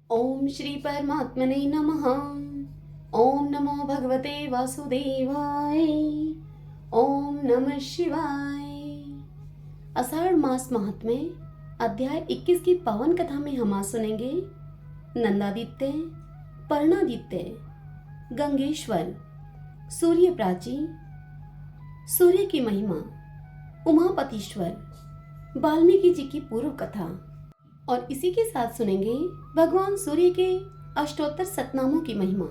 ओम श्री परमात्मने नमः। ओम नमो भगवते वासुदेवाय। ओम नमः शिवाय। आषाढ़ मास महात्म्य अध्याय 21 की पावन कथा में हम आज सुनेंगे नंदादित्य, पर्णादित्य, गंगेश्वर, सूर्य प्राची, सूर्य की महिमा, उमापतीश्वर, वाल्मीकि जी की पूर्व कथा और इसी के साथ सुनेंगे भगवान सूर्य के अष्टोत्तर सतनामों की महिमा।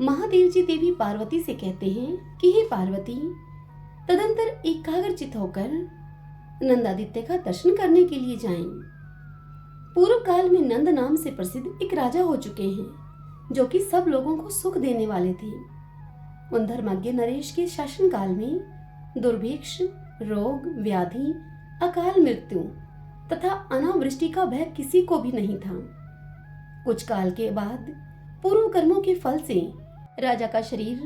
महादेव जी देवी पार्वती से कहते हैं कि हे पार्वती, तदंतर एकाग्रचित होकर नंदादित्य का दर्शन करने के लिए जाएं। पूर्व काल में नंद नाम से प्रसिद्ध एक राजा हो चुके हैं जो कि सब लोगों को सुख देने वाले थे। उन धर्मज्ञ नरेश के शासन काल में दुर्भिक्ष, रोग, व्याधि, अकाल मृत्यु तथा अनावृष्टि का भय किसी को भी नहीं था। कुछ काल के बाद पूर्व कर्मों के फल से राजा का शरीर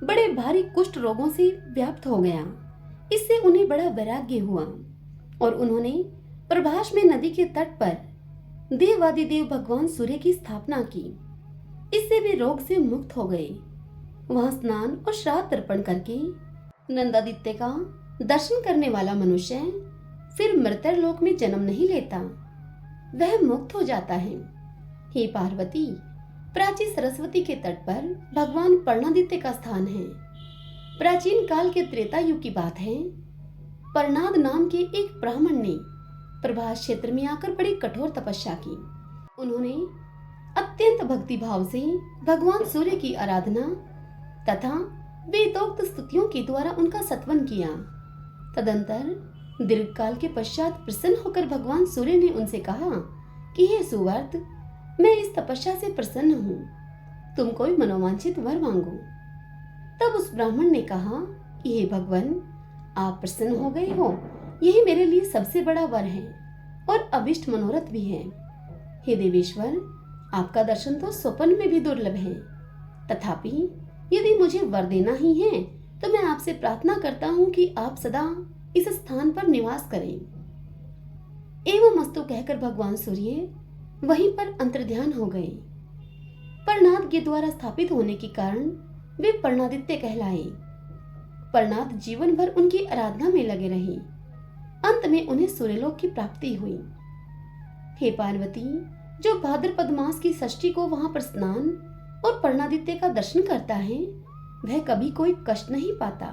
बड़े भारी कुष्ठ रोगों से व्याप्त हो गया। इससे उन्हें बड़ा वैराग्य हुआ और उन्होंने प्रभास में नदी के तट पर देवादिदेव भगवान सूर्य की स्थापना की। इससे वे रोग से मुक्त हो गए। वहां स्नान और श्राद्ध तर्पण करके नंदादित्य का दर्शन करने वाला मनुष्य फिर मृत्यु लोक में जन्म नहीं लेता, वह मुक्त हो जाता है। हे पार्वती, प्राची सरस्वती के तट पर भगवान पर्णादित्य का स्थान है। प्राचीन काल के त्रेता युग की बात है। पर्णाद नाम के एक ब्राह्मण ने प्रभास क्षेत्र में आकर बड़ी कठोर तपस्या की। उन्होंने अत्यंत भक्ति भाव से भगवान सूर्य की आराधना तथा वेदोक्त स्तुतियों के द्वारा उनका सत्वन किया। तदंतर दीर्घ काल के पश्चात प्रसन्न होकर भगवान सूर्य ने उनसे कहा कि हे सुवर्त, मैं इस तपस्या से प्रसन्न हूँ, तुम कोई मनोवांछित वर मांगो। तब उस ब्राह्मण ने कहा कि हे भगवान, आप प्रसन्न हो गए हो, यही मेरे लिए सबसे बड़ा वर है और अभिष्ट मनोरथ भी है। हे देवेश्वर, आपका दर्शन तो स्वप्न में भी दुर्लभ है। तथापि यदि मुझे वर देना ही है तो मैं आपसे प्रार्थना करता हूँ कि आप सदा इस स्थान पर निवास करें। एवं अस्तु कहकर भगवान सूर्य वहीं पर अंतर्ध्यान हो गए। पर्णाद के द्वारा स्थापित होने के कारण वे पर्णादित्य कहलाए। पर्णाद जीवन भर उनकी आराधना में लगे रहे। अंत में उन्हें सूर्यलोक की प्राप्ति हुई। हे पार्वती, जो भाद्रपद मास की षष्ठी को वहां पर स्नान और पर्णादित्य का दर्शन करता है वह कभी कोई कष्ट नहीं पाता।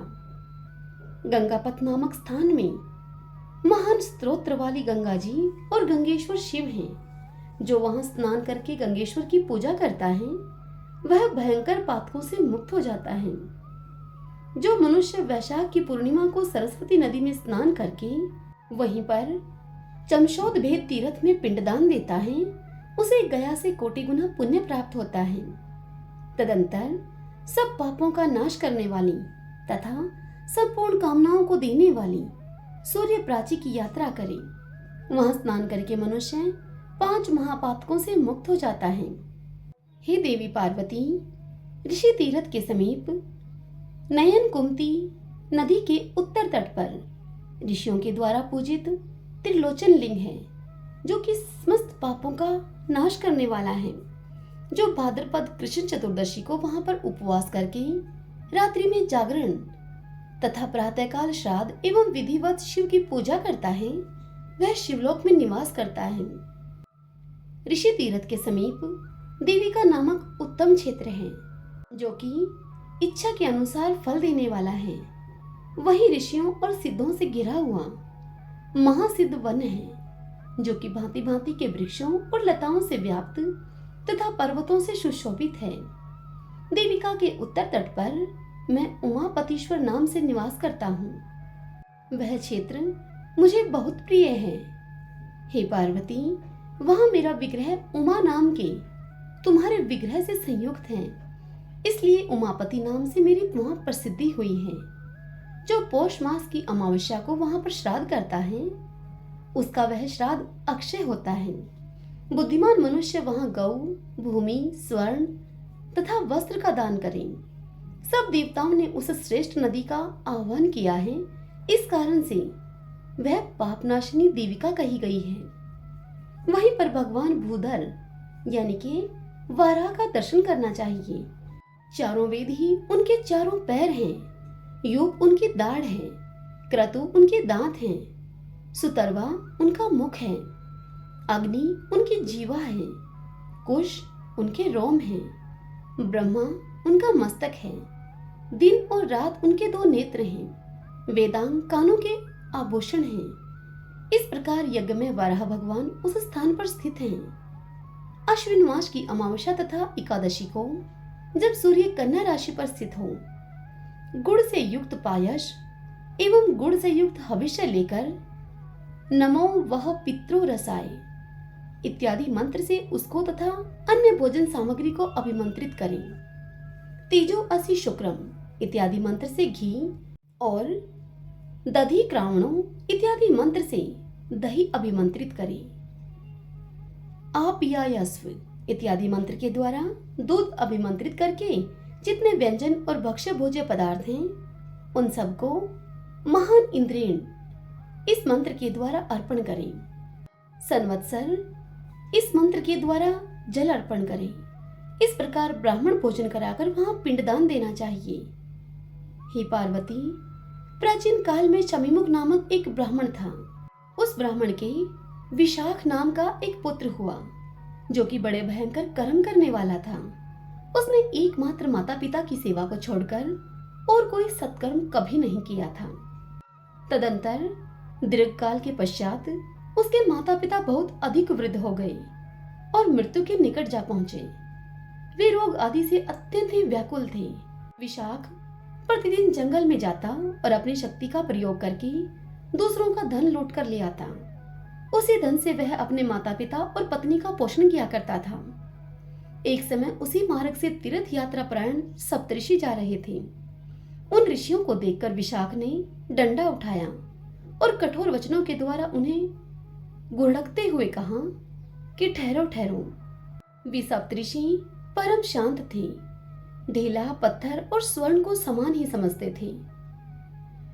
गंगापथ नामक स्थान में महान स्तोत्र वाली गंगा जी और गंगेश्वर शिव हैं। जो वहां स्नान करके गंगेश्वर की पूजा करता है वह भयंकर पातकों से मुक्त हो जाता है। जो मनुष्य वैशाख की पूर्णिमा को सरस्वती नदी में स्नान करके वहीं पर चमशोद भेद तीर्थ में पिंडदान देता है उसे गया से कोटि गुना पुण्य प्राप्त होता है। तदंतर सब पापों का नाश करने वाली तथा संपूर्ण कामनाओं को देने वाली सूर्य प्राची की यात्रा करे। वहां स्नान करके मनुष्य 5 महापातकों से मुक्त हो जाता है। हे देवी पार्वती, ऋषि तीर्थ के समीप नयन कुंती नदी के उत्तर तट पर ऋषियों के द्वारा पूजित त्रिलोचन लिंग है जो कि समस्त पापों का नाश करने वाला है। जो भाद्रपद कृष्ण चतुर्दशी को वहां पर उपवास करके रात्रि में जागरण तथा प्रातःकाल श्राद्ध एवं विधिवत शिव की पूजा करता है वह शिवलोक में निवास करता है। ऋषि तीर्थ के समीप देविका नामक उत्तम क्षेत्र है जो कि इच्छा के अनुसार फल देने वाला है। वही ऋषियों और सिद्धों से घिरा हुआ महासिद्ध वन है जो कि भांति भांति के वृक्षों और लताओं से व्याप्त तथा पर्वतों से सुशोभित है। देविका के उत्तर तट पर मैं उमापतीश्वर नाम से निवास करता हूँ। वह क्षेत्र मुझे बहुत प्रिय है। हे पार्वती, वहां मेरा विग्रह उमा नाम के तुम्हारे विग्रह से संयुक्त है, इसलिए उमापति नाम से मेरी वहां प्रसिद्धि हुई है। जो पौष मास की अमावस्या को वहां पर श्राद्ध करता है उसका वह श्राद्ध अक्षय होता है। बुद्धिमान मनुष्य वहां गौ, भूमि, स्वर्ण तथा वस्त्र का दान करें। सब देवताओं ने उस श्रेष्ठ नदी का आह्वान किया है, इस कारण से वह पापनाशिनी देविका कही गई है। वहीं पर भगवान भूधर यानी कि वाराह का दर्शन करना चाहिए। चारों वेद ही उनके चारों पैर हैं, यूप उनकी दाढ़ है, क्रतु उनके दांत हैं, सुतरवा उनका मुख है, अग्नि उनकी जीवा है, कुश उनके रोम हैं, ब्रह्मा उनका मस्तक है, दिन और रात उनके दो नेत्र हैं, वेदांग कानों के आभूषण हैं। इस प्रकार यज्ञ में वराह भगवान उस स्थान पर स्थित हैं। अश्विन मास की अमावस्या तथा एकादशी को जब सूर्य कन्या राशि पर स्थित हो, गुड़ से युक्त पायस एवं गुड़ से युक्त हविष्य लेकर नमो वह पितरो रसाय इत्यादि मंत्र से उसको तथा अन्य भोजन सामग्री को अभिमंत्रित करें। तेजो असि शुक्रम इत्यादि मंत्र से घी और दधि क्रावणों इत्यादि मंत्र से दही अभिमंत्रित करें। आप या यस्व इत्यादि मंत्र के द्वारा दूध अभिमंत्रित करके जितने व्यंजन और भक्ष्य भोज्य पदार्थ हैं उन सबको महान इंद्रेण इस मंत्र के द्वारा अर्पण करें। संवत्सर इस मंत्र के द्वारा जल अर्पण करें। इस प्रकार ब्राह्मण भोजन कराकर वहां पिंडदान देना चाहिए। हे पार्वती, प्राचीन काल में शमीमुख नामक एक ब्राह्मण था। उस ब्राह्मण के विशाख नाम का एक पुत्र हुआ जो कि बड़े भयंकर कर्म करने वाला था। उसने एकमात्र माता पिता की सेवा को छोड़कर और कोई सत्कर्म कभी नहीं किया था। तदंतर दीर्घ काल के पश्चात उसके माता पिता बहुत अधिक वृद्ध हो गए और मृत्यु के निकट जा पहुंचे। वे रोग आदि से अत्यंत ही व्याकुल थे। विशाख प्रतिदिन जंगल में जाता और अपनी शक्ति का प्रयोग करके दूसरों का धन लूट कर ले आता। उसी धन से वह अपने माता पिता और पत्नी का पोषण किया करता था। एक समय उसी मार्ग से तीर्थ यात्रा परायण सप्तऋषि जा रहे थे। उन ऋषियों को देखकर विशाख ने डंडा उठाया और कठोर वचनों के द्वारा उन्हें गुड़कते हुए कहा कि ठहरो ठहरो। वे सप्तऋषि परम शांत थे, ढेला पत्थर और स्वर्ण को समान ही समझते थे।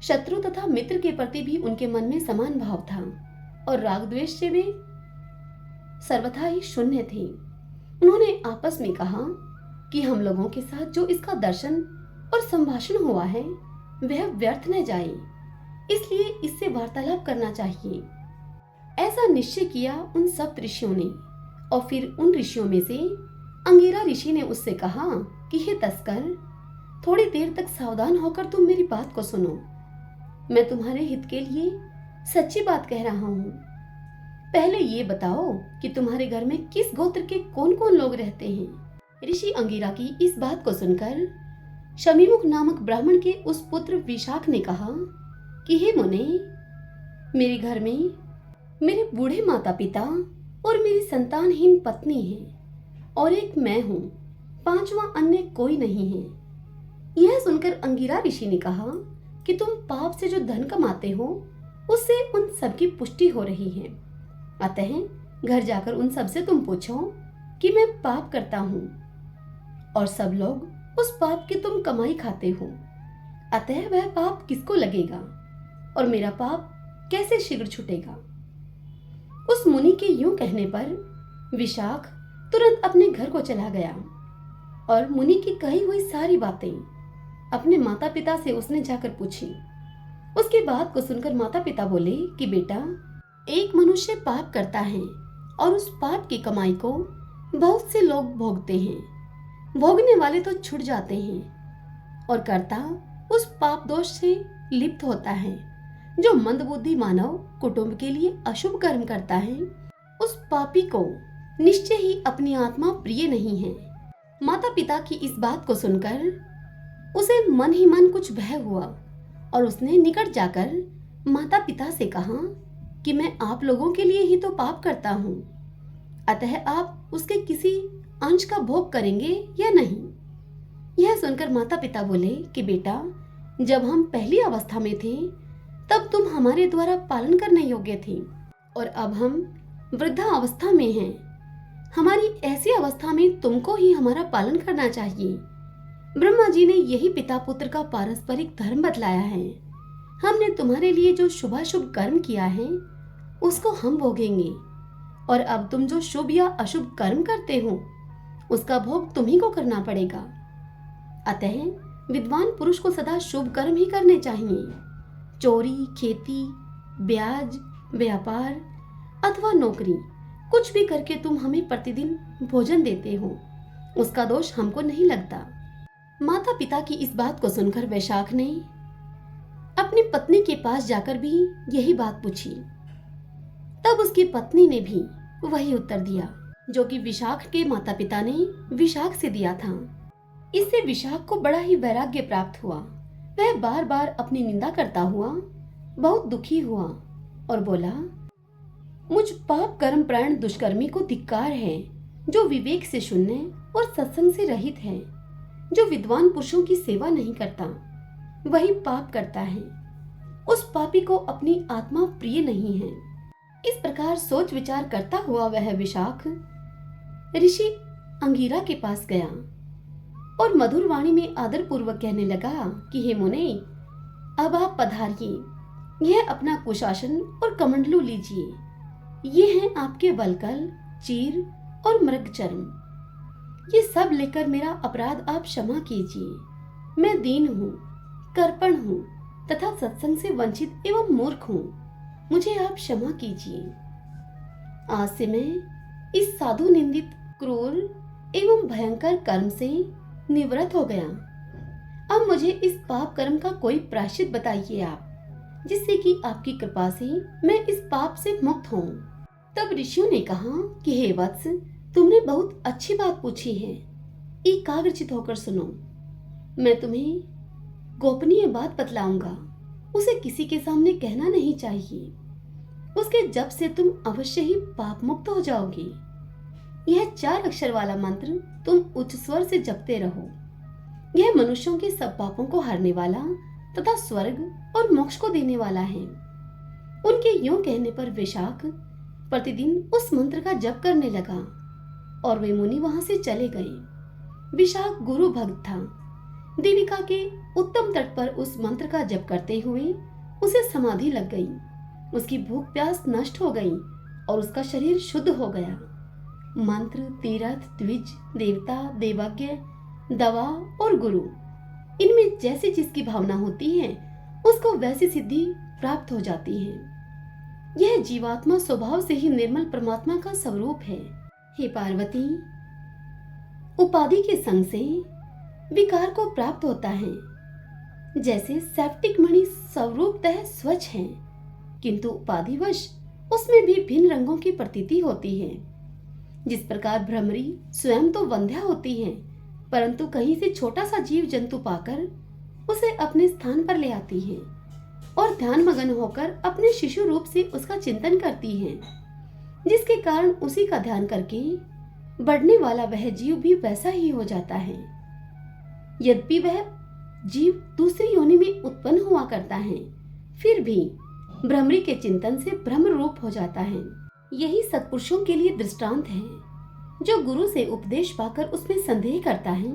शत्रु तथा मित्र के प्रति भी उनके मन में समान भाव था और राग द्वेष से वे सर्वथा ही शून्य थे। उन्होंने आपस में कहा कि हम लोगों के साथ जो इसका दर्शन और संभाषण हुआ है वह व्यर्थ न जाए, इसलिए इससे वार्तालाप करना चाहिए। ऐसा निश्चय किया उन सब ऋषियों ने। और फिर उन ऋषियों में से अंगिरा ऋषि ने उससे कहा कि हे तस्कर, थोड़ी देर तक सावधान होकर तुम मेरी बात को सुनो। मैं तुम्हारे हित के लिए सच्ची बात कह रहा हूँ। पहले ये बताओ कि तुम्हारे घर में किस गोत्र के कौन कौन लोग रहते हैं। ऋषि अंगिरा की इस बात को सुनकर शमीमुख नामक ब्राह्मण के उस पुत्र विशाख ने कहा कि हे मुने, मेरे घर में मेरे बूढ़े माता पिता और मेरी संतानहीन पत्नी है और एक मैं हूँ, पांचवा अन्य कोई नहीं है। यह सुनकर अंगिरा ऋषि ने कहा कि तुम पाप से जो धन कमाते हो उससे उन सबकी पुष्टि हो रही है। अतः घर जाकर उन सबसे तुम पूछो कि मैं पाप करता हूँ और सब लोग उस पाप की तुम कमाई खाते हो, अतः वह पाप किसको लगेगा और मेरा पाप कैसे शीघ्र छूटेगा। उस मुनि के यूं कहने पर विशाख तुरंत अपने घर को चला गया और मुनि की कही हुई सारी बातें अपने माता पिता से उसने जाकर पूछी। उसके बात को सुनकर माता पिता बोले कि बेटा, एक मनुष्य पाप करता है और उस पाप की कमाई को बहुत से लोग भोगते हैं। भोगने वाले तो छुट जाते हैं और कर्ता उस पाप दोष से लिप्त होता है। जो मंदबुद्धि मानव कुटुंब के लिए अशुभ कर्म करता है उस पापी को निश्चय ही अपनी आत्मा प्रिय नहीं है। माता पिता की इस बात को सुनकर उसे मन ही मन कुछ भय हुआ और उसने निकट जाकर माता पिता से कहा कि मैं आप लोगों के लिए ही तो पाप करता हूँ, अतः आप उसके किसी अंश का भोग करेंगे या नहीं। यह सुनकर माता पिता बोले कि बेटा, जब हम पहली अवस्था में थे तब तुम हमारे द्वारा पालन करने योग्य थे और अब हम वृद्धा अवस्था में हैं। हमारी ऐसी अवस्था में तुमको ही हमारा पालन करना चाहिए। ब्रह्मा जी ने यही पिता पुत्र का पारस्परिक धर्म बतलाया है। हमने तुम्हारे लिए जो शुभाशुभ कर्म किया है उसको हम भोगेंगे। और अब तुम जो शुभ या अशुभ कर्म करते हो उसका भोग तुम्ही को करना पड़ेगा। अतः विद्वान पुरुष को सदा शुभ कर्म ही करने चाहिए। चोरी, खेती, ब्याज, व्यापार अथवा नौकरी कुछ भी करके तुम हमें प्रतिदिन भोजन देते हो, उसका दोष हमको नहीं लगता। माता पिता की इस बात को सुनकर वैशाख ने अपनी पत्नी के पास जाकर भी यही बात पूछी। तब उसकी पत्नी ने भी वही उत्तर दिया जो कि विशाख के माता पिता ने विशाख से दिया था। इससे विशाख को बड़ा ही वैराग्य प्राप्त हुआ। वह बार बार अपनी निंदा करता हुआ बहुत दुखी हुआ और बोला, मुझ पाप कर्म प्राण दुष्कर्मी को धिक्कार है, जो विवेक से शून्य और सत्संग से रहित है, जो विद्वान पुरुषों की सेवा नहीं करता वही पाप करता है। उस पापी को अपनी आत्मा प्रिय नहीं है। इस प्रकार सोच विचार करता हुआ वह विशाख ऋषि अंगिरा के पास गया और मधुर वाणी में आदर पूर्वक कहने लगा कि हे मुने, अब आप पधारिए, यह अपना कुशासन और कमंडलू लीजिए। ये हैं आपके वलकल, चीर और मृगचर्म। ये सब लेकर मेरा अपराध आप क्षमा कीजिए। मैं दीन हूँ, कर्पण हूँ तथा सत्संग से वंचित एवं मूर्ख हूँ, मुझे आप क्षमा कीजिए। आज से मैं इस साधु निंदित, क्रूर एवं भयंकर कर्म से निवृत्त हो गया। अब मुझे इस पाप कर्म का कोई प्रायश्चित बताइए आप, जिससे कि आपकी कृपा से मैं इस पाप से मुक्त हूँ। तब ऋषियों ने कहा कि हे वत्स, तुमने बहुत अच्छी बात पूछी है। एकाग्रचित होकर सुनो। मैं तुम्हें गोपनीय बात बतलाऊंगा, उसे किसी के सामने कहना नहीं चाहिए। उसके जप से तुम अवश्य ही पाप मुक्त हो जाओगे। यह 4 अक्षर वाला मंत्र तुम उच्च स्वर से जपते रहो। यह मनुष्यों के सब पापों को हरने वाला तथा स्वर्ग और मोक्ष को देने वाला है। उनके यूं कहने पर विशाख प्रतिदिन उस मंत्र का जप करने लगा और वे मुनि वहां से चले गए। विशाख गुरु भक्त था। देविका के उत्तम तट पर उस मंत्र का जप करते हुए उसे समाधि लग गई। उसकी भूख प्यास नष्ट हो गई और उसका शरीर शुद्ध हो गया। मंत्र, तीर्थ, द्विज, देवता, देवज्ञ, दवा और गुरु, इनमें जैसी जिसकी भावना होती है उसको वैसी सिद्धि प्राप्त हो जाती है। यह जीवात्मा स्वभाव से ही निर्मल परमात्मा का स्वरूप है। हे पार्वती, उपाधि के संग से विकार को प्राप्त होता है। जैसे सेप्टिक मणि स्वरूपतः स्वच्छ है, किंतु उपाधिवश उसमें भी भिन्न रंगों की प्रतीति होती है। जिस प्रकार भ्रमरी स्वयं तो वंध्या होती है, परंतु कहीं से छोटा सा जीव जंतु पाकर उसे अपने स्थान पर ले आती है और ध्यान मगन होकर अपने शिशु रूप से उसका चिंतन करती है, जिसके कारण उसी का ध्यान करके बढ़ने वाला वह जीव भी वैसा ही हो जाता है। यद्यपि वह जीव दूसरी योनि में उत्पन्न हुआ करता है, फिर भी भ्रमरी के चिंतन से भ्रम रूप हो जाता है। यही सत्पुरुषों के लिए दृष्टांत है। जो गुरु से उपदेश पाकर उसमें संदेह करता है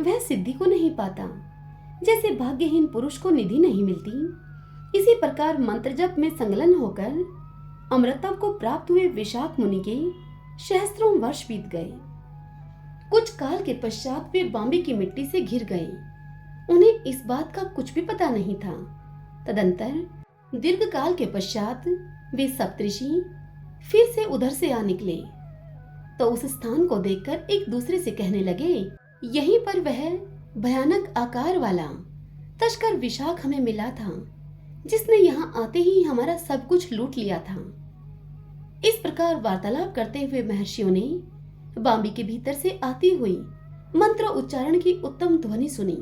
वह सिद्धि को नहीं पाता। जैसे भाग्यहीन पुरुष को निधि नहीं मिलती, इसी प्रकार मंत्र जप में संलग्न होकर अमृतत्व को प्राप्त हुए विशाख मुनि के सहस्त्रों वर्ष बीत गए। कुछ काल के पश्चात वे बांबे की मिट्टी से घिर गए। उन्हें इस बात का कुछ भी पता नहीं था। तदंतर दीर्घ काल के पश्चात वे सप्तऋषि फिर से उधर से आ निकले, तो उस स्थान को देखकर एक दूसरे से कहने लगे, यहीं पर वह भयानक आकार वाला तस्कर विशाख हमें मिला था, जिसने यहाँ आते ही हमारा सब कुछ लूट लिया था। इस प्रकार वार्तालाप करते हुए महर्षियों ने बांबी के भीतर से आती हुई मंत्र उच्चारण की उत्तम ध्वनि सुनी।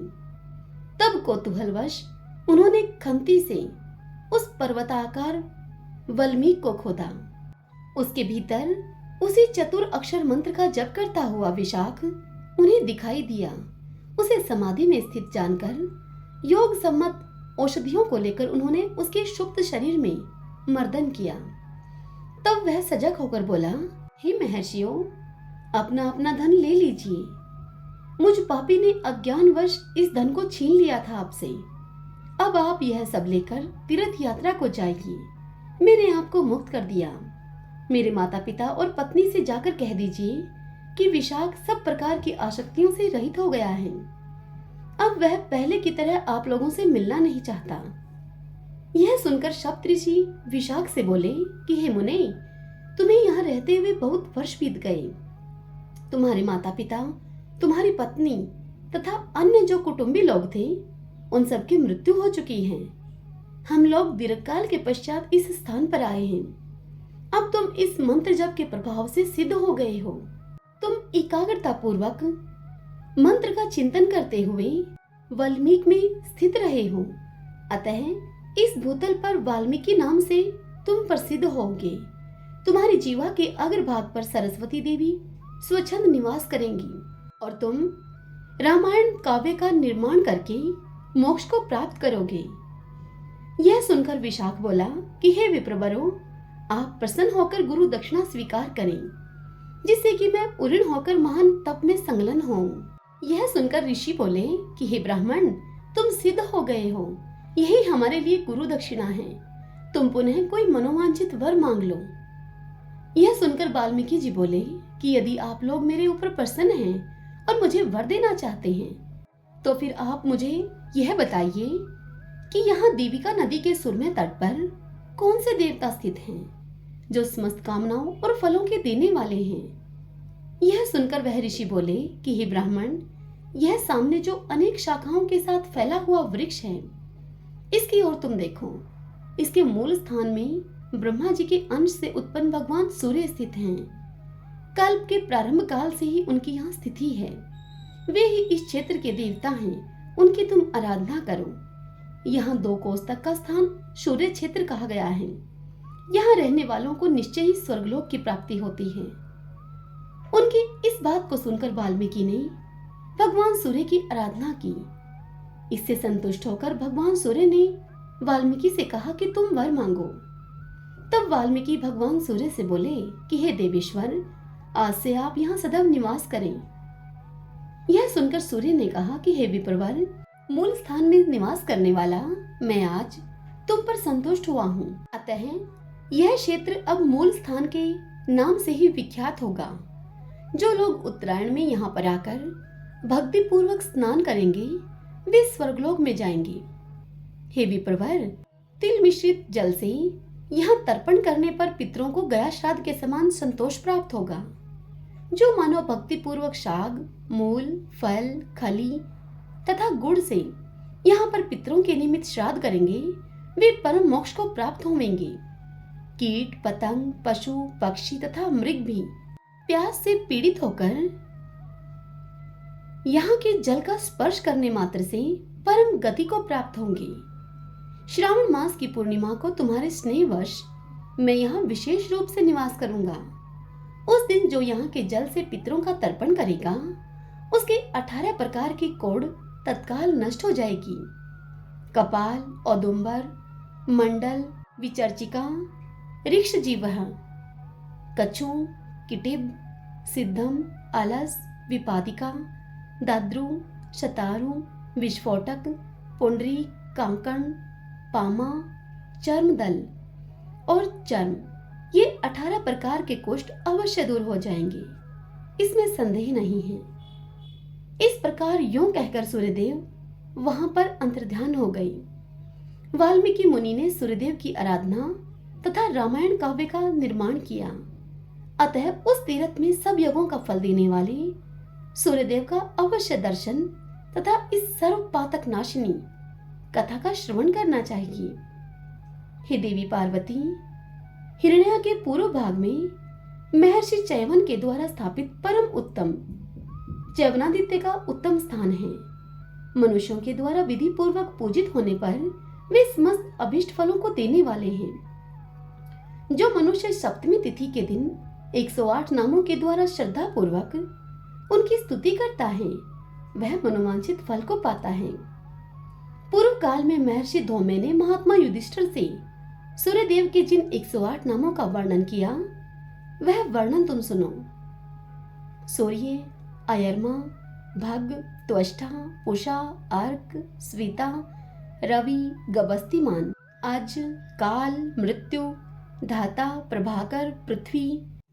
तब कौतूहलवश उन्होंने खंती से उस पर्वताकार वल्मीक को खोदा। उसके भीतर उसी चतुर अक्षर मंत्र का जप करता हुआ विशाख उन्हें दिखाई दिया। उसे समाधि में स्थित जानकर योग सम्मत औषधियों को लेकर उन्होंने उसके सुप्त शरीर में मर्दन किया। तब वह सजग होकर बोला, हे महर्षियों, अपना अपना धन ले लीजिए। मुझ पापी ने अज्ञानवश इस धन को छीन लिया था आपसे। अब आप यह सब लेकर तीर्थ यात्रा को जाइए। मैंने आपको मुक्त कर दिया। मेरे माता पिता और पत्नी से जाकर कह दीजिए कि विशाख सब प्रकार की आसक्तियों से रहित हो गया है। अब वह पहले की तरह आप लोगों से मिलना नहीं चाहता। यह सुनकर सप्तऋषि विशाख से बोले कि हे मुने, तुम्हें यहाँ रहते हुए बहुत वर्ष बीत गए। तुम्हारे माता पिता, तुम्हारी पत्नी तथा अन्य जो कुटुंबी लोग थे, उन सबकी मृत्यु हो चुकी है। हम लोग दीर्घकाल के पश्चात इस स्थान पर आए हैं। अब तुम इस मंत्र जप के प्रभाव से सिद्ध हो गए हो। तुम एकाग्रता पूर्वक मंत्र का चिंतन करते हुए वाल्मीकि में स्थित रहे हो। अतः इस भूतल पर वाल्मीकि नाम से तुम प्रसिद्ध होगे। तुम्हारी जीवा के अग्रभाग पर सरस्वती देवी स्वच्छंद निवास करेंगी और तुम रामायण काव्य का निर्माण करके मोक्ष को प्राप्त करोगे। यह सुनकर विशाख बोला कि हे विप्रवरों, आप प्रसन्न होकर गुरु दक्षिणा स्वीकार करें, जिससे कि मैं उऋण होकर महान तप में संलग्न होऊं। यह सुनकर ऋषि बोले कि हे ब्राह्मण, तुम सिद्ध हो गए हो, यही हमारे लिए गुरु दक्षिणा है। तुम पुनः कोई मनोवांछित वर मांग लो। यह सुनकर वाल्मीकि जी बोले कि यदि आप लोग मेरे ऊपर प्रसन्न हैं और मुझे वर देना चाहते हैं, तो फिर आप मुझे यह बताइए कि यहाँ देविका नदी के सुरम्य तट पर कौन से देवता स्थित हैं, जो समस्त कामनाओं और फलों के देने वाले हैं। यह सुनकर वह ऋषि बोले कि हे ब्राह्मण, यह सामने जो अनेक शाखाओं के साथ फैला हुआ वृक्ष है, इसकी ओर तुम देखो। इसके मूल स्थान में ब्रह्मा जी के अंश से उत्पन्न भगवान सूर्य स्थित हैं। कल्प के प्रारंभ काल से ही उनकी यहाँ स्थिति है। वे ही इस क्षेत्र के देवता हैं, उनकी तुम आराधना करो। यहाँ 2 कोस तक का स्थान सूर्य क्षेत्र कहा गया है। यहाँ रहने वालों को निश्चय ही स्वर्गलोक की प्राप्ति होती है। उनकी इस बात को सुनकर वाल्मीकि ने भगवान सूर्य की आराधना की। इससे संतुष्ट होकर भगवान सूर्य ने वाल्मीकि से कहा कि तुम वर मांगो। तब वाल्मीकि भगवान सूर्य से बोले कि हे देवेश्वर, आज से आप यहाँ सदैव निवास करें। यह सुनकर सूर्य ने कहा कि हे विप्रवर, मूल स्थान में निवास करने वाला मैं आज तुम पर संतुष्ट हुआ हूँ। अतः यह क्षेत्र अब मूल स्थान के नाम से ही विख्यात होगा। जो लोग उत्तरायण में यहाँ पर आकर भक्ति पूर्वक स्नान करेंगे, वे स्वर्गलोक में जाएंगे। हे विप्रवर, तिल मिश्रित जल से यहाँ तर्पण करने पर पितरों को गया श्राद्ध के समान संतोष प्राप्त होगा। जो मानव भक्ति पूर्वक शाग, मूल, फल, खली तथा गुड़ से यहाँ पर पितरों के निमित्त श्राद्ध करेंगे, वे परम मोक्ष को प्राप्त होंगे। कीट, पतंग, पशु, पक्षी तथा मृग भी प्यास से पीड़ित होकर यहाँ के जल का स्पर्श करने मात्र से परम गति को प्राप्त होंगे। श्रावण मास की पूर्णिमा को तुम्हारे स्नेहवश मैं यहाँ विशेष रूप से निवास करूंगा। उस दिन जो यहाँ के जल से पितरों का तर्पण करेगा, उसके 18 प्रकार की कोढ़ तत्काल नष्ट हो जाएगी। कपाल, औदुंबर, मंडल, विचर्चिका, ऋक्षजीवः, कछु, किटिब, सिद्धम, अलस, विपादिका, दाद्रु, शतारु, विस्फोटक, पुंडरी, कांकण, पामा, चर्मदल और चर्म, ये 18 प्रकार के कुष्ठ अवश्य दूर हो जाएंगे, इसमें संदेह नहीं है। इस प्रकार यूं कहकर सूर्यदेव वहां पर अंतर्ध्यान हो गए। वाल्मीकि मुनि ने सूर्यदेव की आराधना तथा रामायण काव्य का निर्माण किया। अतः उस तीर्थ में सब यज्ञों का फल देने वाले सूर्यदेव का अवश्य दर्शन तथा इस सर्व पातक नाशिनी कथा का श्रवण करना चाहिए। हे देवी पार्वती, हिरण्या के पूर्व भाग में महर्षि चयवन के द्वारा स्थापित परम उत्तम चयवनादित्य का उत्तम स्थान है। मनुष्यों के द्वारा विधि पूर्वक पूजित होने पर वे समस्त अभिष्ट फलों को देने वाले हैं। जो मनुष्य सप्तमी तिथि के दिन 108 नामों के द्वारा श्रद्धा पूर्वक उनकी स्तुति करता है, वह मनोवांछित फल को पाता है। पूर्व काल में महर्षि धौम्य ने महात्मा युधिष्ठिर से सूर्यदेव के जिन 108 नामों का वर्णन किया, वह वर्णन तुम सुनो। सूर्य, अयर्मा, भग, त्वष्टा, उषा, अर्क, स्विता, रवि, गबस्तिमान, अज, काल, मृत्यु, धाता प्रभाकर पृथ्वी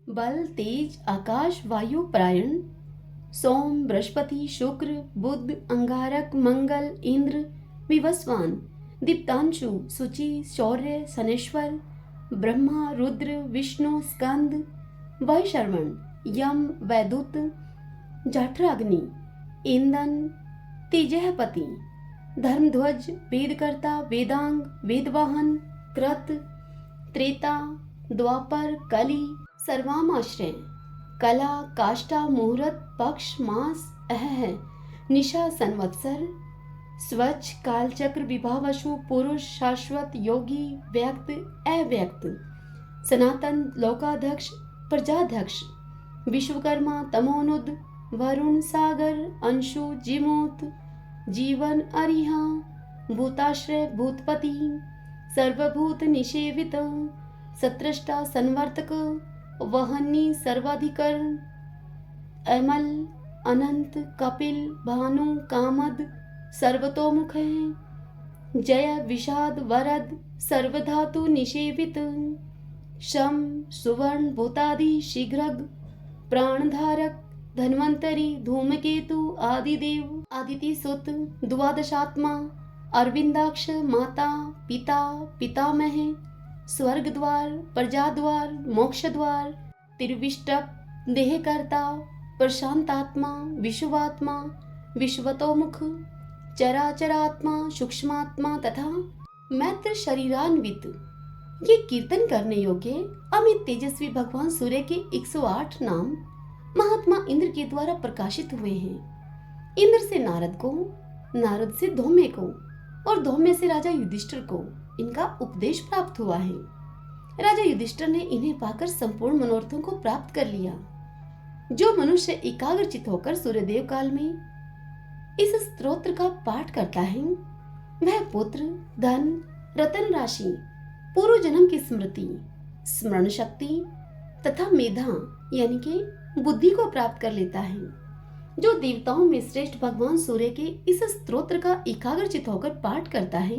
बल तेज आकाश वायु प्रायण सोम बृहस्पति शुक्र बुध अंगारक मंगल इंद्र विवस्वान दीप्तांशु सुचि शौर्य शनेश्वर ब्रह्मा रुद्र विष्णु स्कंद वैशर्वण यम वैदुत जठराग्नि इंदन तेजहपति धर्मध्वज वेदकर्ता वेदांग वेदवाहन कृत त्रेता द्वापर कली सर्वामाश्रय कला काष्ठा मुहूर्त पक्ष मास अह निशा संवत्सर स्वच्छ कालचक्र विभावशु पुरुष शाश्वत योगी व्यक्त अव्यक्त सनातन लोकाध्यक्ष प्रजाध्यक्ष विश्वकर्मा तमोनुद वरुण सागर अंशु जिमोत जीवन अरिहा भूताश्रय भूतपति सर्वभूत निषेवित सत्रष्टा संवर्तक वहनी सर्वाधिकर अमल अनंत कपिल भानु कामद सर्वतोमुख जय विषाद वरद सर्वधातु निषेवित शम सुवर्ण भूतादि शीघ्रग प्राणधारक धन्वंतरी धूमकेतु आदिदेव आदिति सुत द्वादशात्मा अरविंदाक्ष माता पिता पितामह स्वर्ग द्वार प्रजा द्वार मोक्ष द्वार तिरुविष्टप देहकर्ता प्रशांतात्मा विश्वात्मा विश्वतोमुख चराचरात्मा सूक्ष्मात्मा तथा मैत्र शरीरान्वित ये कीर्तन करने योग्य अमित तेजस्वी भगवान सूर्य के 108 नाम महात्मा इंद्र के द्वारा प्रकाशित हुए हैं। इंद्र से नारद को, नारद से धौम्य को और धौम्य से राजा युधिष्ठिर को इनका उपदेश प्राप्त हुआ है। राजा युधिष्ठिर ने इन्हें पाकर संपूर्ण मनोरथों को प्राप्त कर लिया। जो मनुष्य एकाग्रचित होकर सूर्यदेव काल में इस स्तोत्र का पाठ करता है वह पुत्र धन रतन राशि पूर्व जन्म की स्मृति स्मरण शक्ति तथा मेधा यानी कि बुद्धि को प्राप्त कर लेता है। जो देवताओं में श्रेष्ठ भगवान सूर्य के इस स्तोत्र का एकाग्रचित होकर पाठ करता है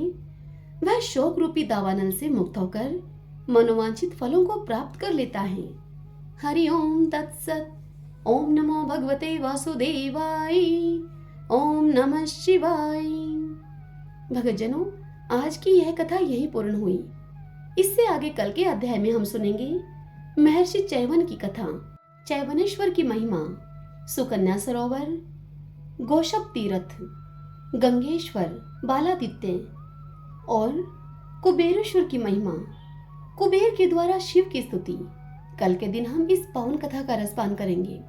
वह शोक रूपी दावानल से मुक्त होकर मनोवांछित फलों को प्राप्त कर लेता है। हरि ओम तत्सत। ओम नमो भगवते वासुदेवाय। ओम नमः शिवाय। भक्तजनों, आज की यह कथा यही पूर्ण हुई। इससे आगे कल के अध्याय में हम सुनेंगे महर्षि चैवन की कथा, चैवनेश्वर की महिमा, सुकन्या सरोवर, गोशप तीर्थ, गंगेश्वर, बालादित्य और कुबेरेश्वर की महिमा, कुबेर के द्वारा शिव की स्तुति। कल के दिन हम इस पावन कथा का रसपान करेंगे।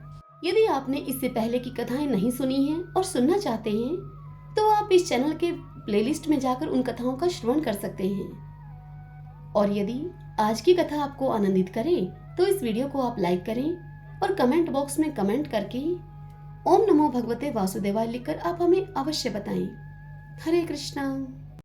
यदि आपने इससे पहले की कथाएं नहीं सुनी हैं और सुनना चाहते हैं तो आप इस चैनल के प्लेलिस्ट में जाकर उन कथाओं का श्रवण कर सकते हैं। और यदि आज की कथा आपको आनंदित करे तो इस वीडियो को आप लाइक करें और कमेंट बॉक्स में कमेंट करके ओम नमो भगवते वासुदेवाय लिखकर आप हमें अवश्य बताएं। हरे कृष्णा।